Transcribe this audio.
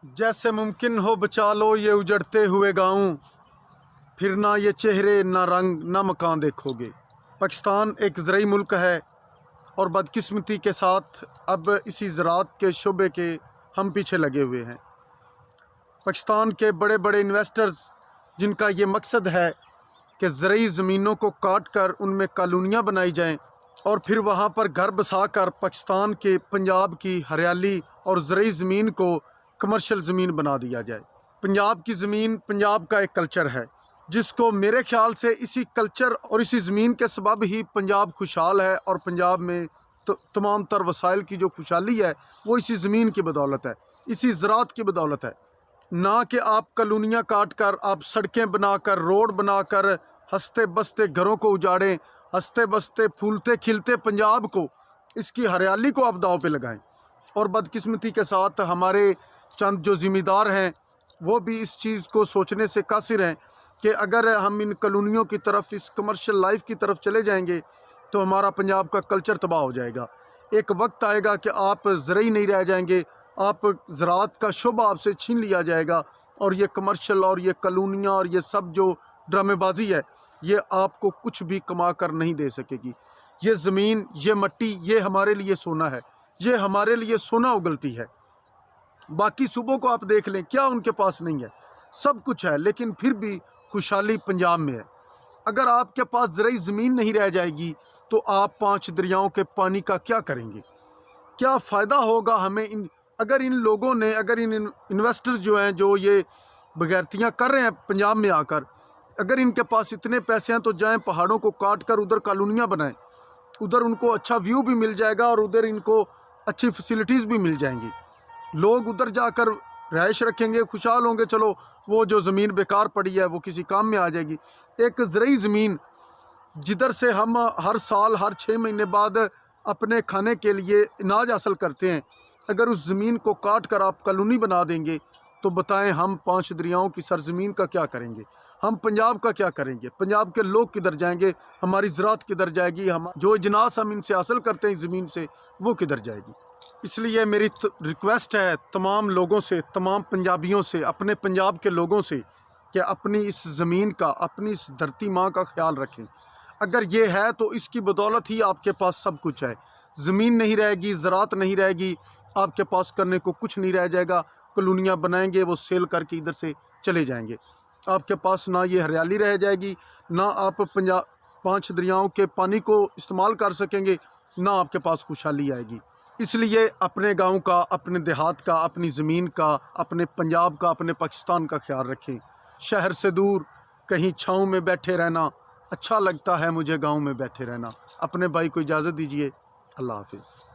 जैसे मुमकिन हो बचा लो ये उजड़ते हुए गाँव, फिर ना ये चेहरे ना रंग ना मकान देखोगे। पाकिस्तान एक ज़रई मुल्क है और बदकिस्मती के साथ अब इसी ज़राअत के शोबे के हम पीछे लगे हुए हैं। पाकिस्तान के बड़े बड़े इन्वेस्टर्स जिनका ये मकसद है कि ज़रई ज़मीनों को काट कर उनमें कॉलोनियाँ बनाई जाएं और फिर वहाँ पर घर बसा कर पाकिस्तान के पंजाब की हरियाली और ज़रई ज़मीन को कमर्शियल ज़मीन बना दिया जाए। पंजाब की ज़मीन पंजाब का एक कल्चर है जिसको मेरे ख्याल से इसी कल्चर और इसी ज़मीन के सबब ही पंजाब खुशहाल है और पंजाब में तमाम तर वसाइल की जो खुशहाली है वो इसी ज़मीन की बदौलत है, इसी ज़राअत की बदौलत है। ना कि आप कॉलोनियाँ काट कर, आप सड़कें बनाकर, रोड बनाकर, हंसते बसते घरों को उजाड़ें, हंसते बसते फूलते खिलते पंजाब को, इसकी हरियाली को आप दांव पे लगाएं। और बदकिस्मती के साथ हमारे चंद जो ज़िम्मेदार हैं वो भी इस चीज़ को सोचने से कासिर हैं कि अगर हम इन कॉलोनियों की तरफ, इस कमर्शियल लाइफ की तरफ चले जाएंगे तो हमारा पंजाब का कल्चर तबाह हो जाएगा। एक वक्त आएगा कि आप ज़रई नहीं रह जाएंगे, आप ज़राअत का शोबा आपसे छीन लिया जाएगा और ये कमर्शियल और ये कॉलोनियाँ और ये सब जो ड्रामेबाजी है ये आपको कुछ भी कमा कर नहीं दे सकेगी। ये ज़मीन, ये मट्टी, ये हमारे लिए सोना है, ये हमारे लिए सोना उगलती है। बाकी सूबों को आप देख लें, क्या उनके पास नहीं है? सब कुछ है, लेकिन फिर भी खुशहाली पंजाब में है। अगर आपके पास ज़रई ज़मीन नहीं रह जाएगी तो आप 5 दरियाओं के पानी का क्या करेंगे? क्या फ़ायदा होगा हमें अगर इन लोगों ने, अगर इन इन्वेस्टर्स जो हैं, जो ये बगैरतियाँ कर रहे हैं पंजाब में आकर, अगर इनके पास इतने पैसे हैं तो जाएं पहाड़ों को काट कर उधर कॉलोनियाँ बनाएं, उधर उनको अच्छा व्यू भी मिल जाएगा और उधर इनको अच्छी फैसिलिटीज़ भी मिल जाएंगी। लोग उधर जाकर रहाइश रखेंगे, खुशहाल होंगे। चलो वो जो ज़मीन बेकार पड़ी है वो किसी काम में आ जाएगी। एक ज़रई ज़मीन जिधर से हम हर साल, हर 6 महीने बाद अपने खाने के लिए अनाज हासिल करते हैं, अगर उस ज़मीन को काट कर आप कॉलोनी बना देंगे तो बताएं हम 5 दरियाओं की सरज़मीन का क्या करेंगे? हम पंजाब का क्या करेंगे? पंजाब के लोग किधर जाएंगे? हमारी ज़राअत किधर जाएगी? हम जो इजनास हम इनसे हासिल करते हैं इस ज़मीन से, वो किधर जाएगी? इसलिए मेरी रिक्वेस्ट है तमाम लोगों से, तमाम पंजाबियों से, अपने पंजाब के लोगों से कि अपनी इस ज़मीन का, अपनी इस धरती माँ का ख्याल रखें। अगर ये है तो इसकी बदौलत ही आपके पास सब कुछ है। ज़मीन नहीं रहेगी, ज़राअत नहीं रहेगी, आपके पास करने को कुछ नहीं रह जाएगा। कॉलोनियाँ बनाएंगे, वो सेल करके इधर से चले जाएंगे। आपके पास ना ये हरियाली रह जाएगी, ना आप 5 दरियाओं के पानी को इस्तेमाल कर सकेंगे, ना आपके पास खुशहाली आएगी। इसलिए अपने गांव का, अपने देहात का, अपनी ज़मीन का, अपने पंजाब का, अपने पाकिस्तान का ख्याल रखें। शहर से दूर कहीं छाँव में बैठे रहना अच्छा लगता है मुझे, गांव में बैठे रहना। अपने भाई को इजाज़त दीजिए। अल्लाह हाफिज़।